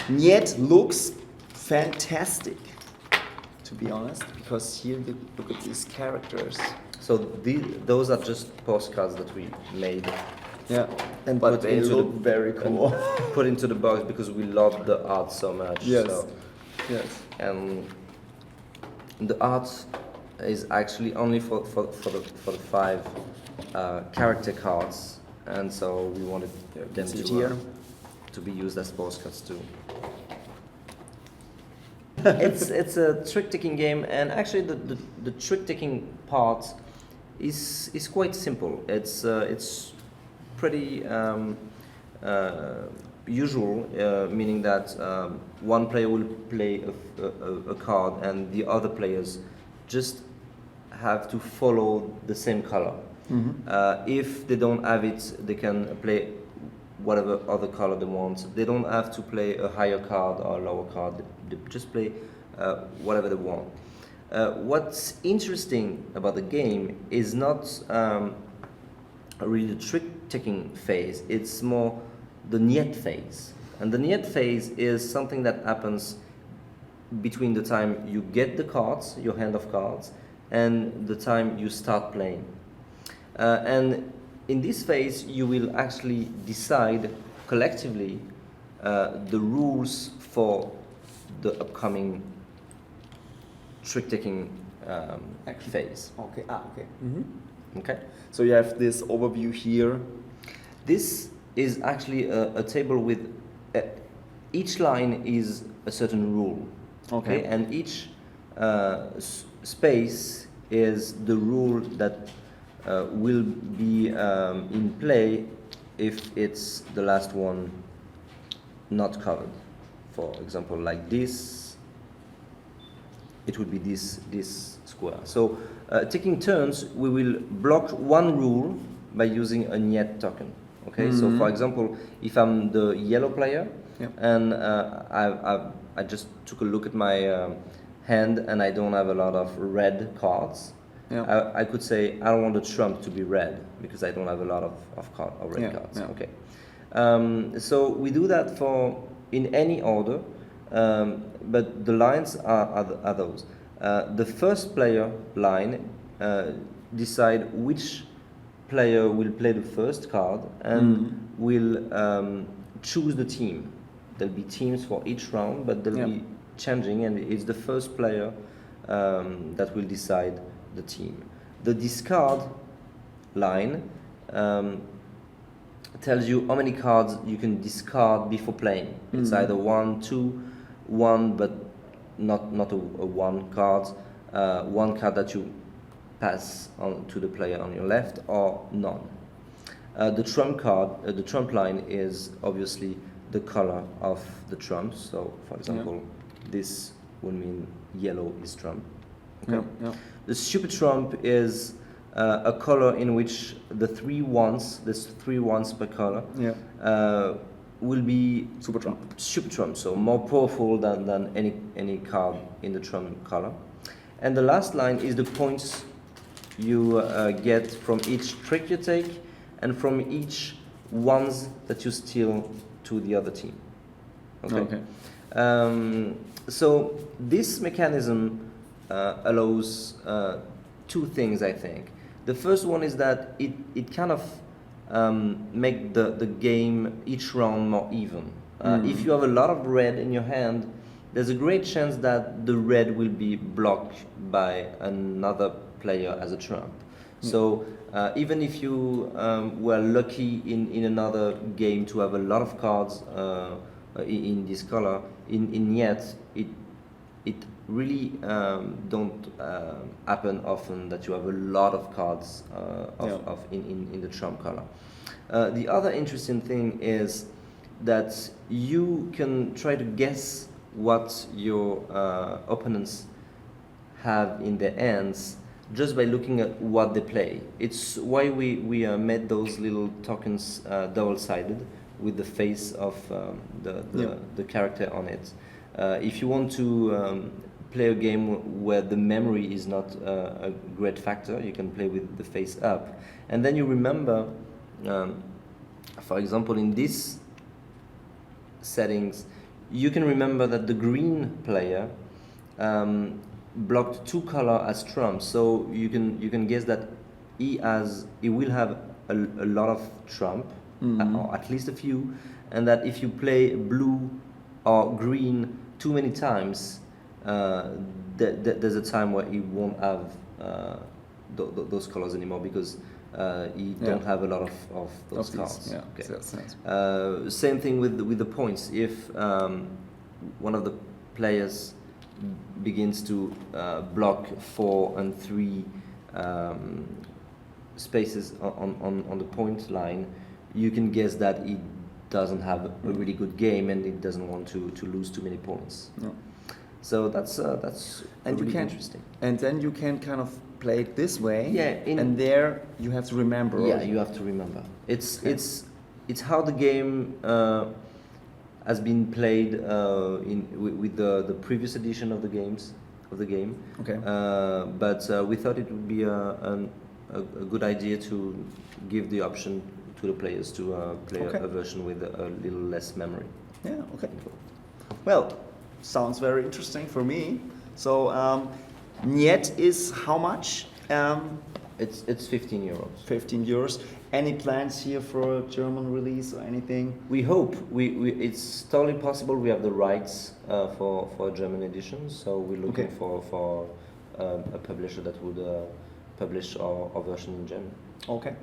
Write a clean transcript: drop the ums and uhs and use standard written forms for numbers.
Nyet looks fantastic, to be honest, because here look at these characters. So those are just postcards that we made. Yeah, And but put they into look very cool. Put into the box because we love the art so much. Yes. So. Yes. And the art is actually only for the 5 character cards, and so we wanted them to be used as postcards too. It's a trick-taking game, and actually the trick-taking part is quite simple. It's pretty usual, meaning that one player will play a card and the other players just have to follow the same color. Mm-hmm. If they don't have it, they can play whatever other color they want. They don't have to play a higher card or a lower card. They just play whatever they want. What's interesting about the game is not really the trick-taking phase. It's more the Nyet phase. And the Nyet phase is something that happens between the time you get the cards, your hand of cards, and the time you start playing. And in this phase, you will actually decide collectively the rules for the upcoming trick-taking phase. Okay. Okay. Mm-hmm. Okay. So you have this overview here. This is actually a table with each line is a certain rule. Okay. And each space is the rule that will be in play if it's the last one not covered. For example, like this, it would be this square. So taking turns, we will block one rule by using a Nyet token. Okay, mm-hmm. So for example, if I'm the yellow player, yep. And I just took a look at my hand and I don't have a lot of red cards, yep. I could say I don't want the trump to be red because I don't have a lot of red yep. cards. Yep. Okay, so we do that for in any order, but the lines are those. The first player line decide which player will play the first card and will choose the team. There'll be teams for each round, but they'll be changing, and it's the first player that will decide the team. The discard line tells you how many cards you can discard before playing. It's either 1, 2, 1, but not a 1 card, one card that you pass on to the player on your left, or none. The trump card, the trump line is obviously the color of the trump. So, for example, this would mean yellow is trump. Okay. The super trump is a color in which the 3 ones, there's 3 ones per color, will be super trump. Super trump, so more powerful than any card in the trump color. And the last line is the points you get from each trick you take and from each ones that you steal to the other team. Okay. So this mechanism allows 2 things, I think. The first one is that it kind of make the game each round more even. If you have a lot of red in your hand, there's a great chance that the red will be blocked by another player as a trump. So even if you were lucky in another game to have a lot of cards in this color, in Nyet, it really don't happen often that you have a lot of cards in the trump color. The other interesting thing is that you can try to guess what your opponents have in their hands just by looking at what they play. It's why we made those little tokens double-sided with the face of the character on it. If you want to play a game where the memory is not a great factor, you can play with the face up. And then you remember, for example, in these settings, you can remember that the green player blocked 2 color as trumps, so you can guess that he will have a lot of trump, or at least a few, and that if you play blue or green too many times, there's a time where he won't have those colors anymore, because you don't have a lot of those cards. Yeah, okay. that's nice. Same thing with the points. If one of the players begins to block 4 and 3 spaces on the point line, you can guess that he doesn't have a really good game and he doesn't want to lose too many points. No. So that's And really you can, interesting. and then you can kind of play it this way. Yeah, and there you have to remember. Yeah, you have to remember. It's how the game has been played with the previous edition of the game. Okay. But we thought it would be a good idea to give the option to the players to play a version with a little less memory. Yeah. Okay. Well, sounds very interesting for me. So, Nyet is how much? It's 15 euros. 15 euros. Any plans here for a German release or anything? We hope. It's totally possible. We have the rights for a German edition, so we're looking for a publisher that would publish our version in German. Okay.